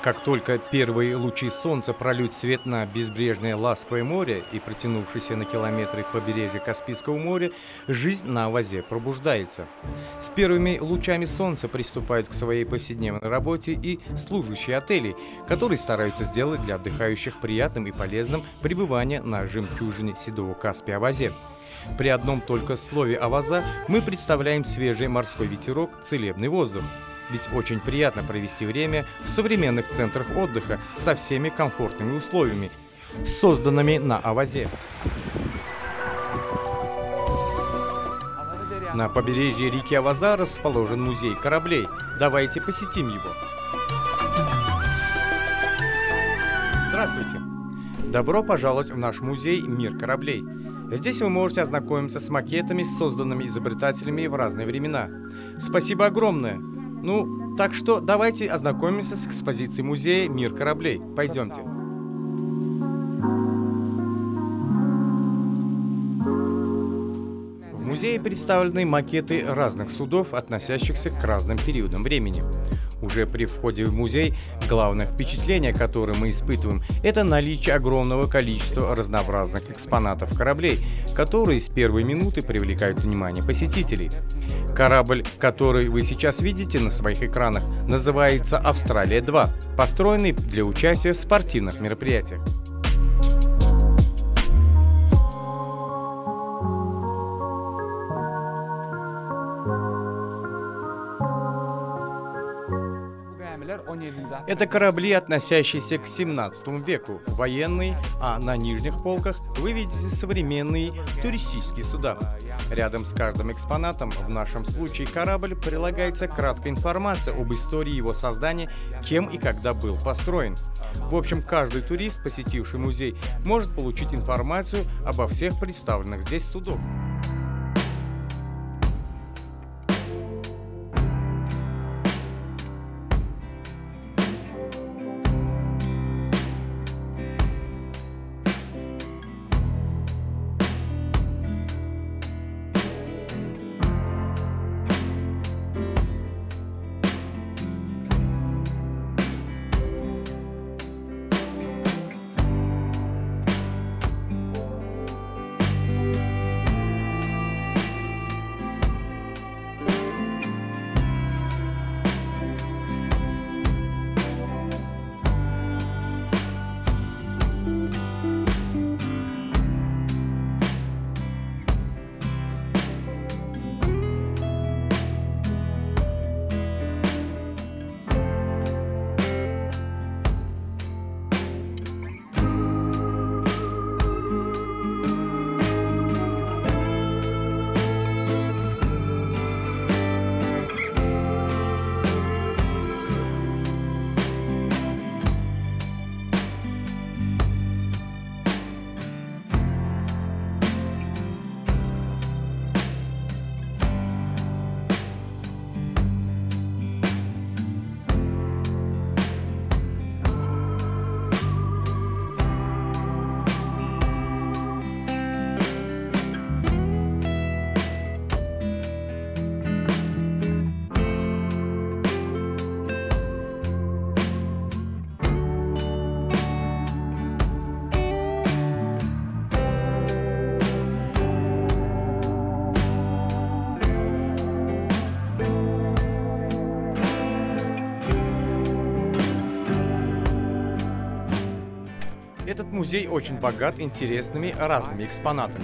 Как только первые лучи солнца прольют свет на безбрежное ласковое море и протянувшееся на километры побережье Каспийского моря, жизнь на Авазе пробуждается. С первыми лучами солнца приступают к своей повседневной работе и служащие отелей, которые стараются сделать для отдыхающих приятным и полезным пребывание на жемчужине Седого Каспия Авазе. При одном только слове «Аваза» мы представляем свежий морской ветерок, целебный воздух. Ведь очень приятно провести время в современных центрах отдыха со всеми комфортными условиями, созданными на Авазе. На побережье реки Аваза расположен музей кораблей. Давайте посетим его. Здравствуйте! Добро пожаловать в наш музей «Мир кораблей». Здесь вы можете ознакомиться с макетами, созданными изобретателями в разные времена. Спасибо огромное! Так что давайте ознакомимся с экспозицией музея «Мир кораблей». Пойдемте. В музее представлены макеты разных судов, относящихся к разным периодам времени. Уже при входе в музей главное впечатление, которое мы испытываем, это наличие огромного количества разнообразных экспонатов кораблей, которые с первой минуты привлекают внимание посетителей. Корабль, который вы сейчас видите на своих экранах, называется «Австралия-2», построенный для участия в спортивных мероприятиях. Это корабли, относящиеся к 17 веку, военные, а на нижних полках вы видите современные туристические суда. Рядом с каждым экспонатом, в нашем случае корабль, прилагается краткая информация об истории его создания, кем и когда был построен. В общем, каждый турист, посетивший музей, может получить информацию обо всех представленных здесь судах. Этот музей очень богат интересными разными экспонатами.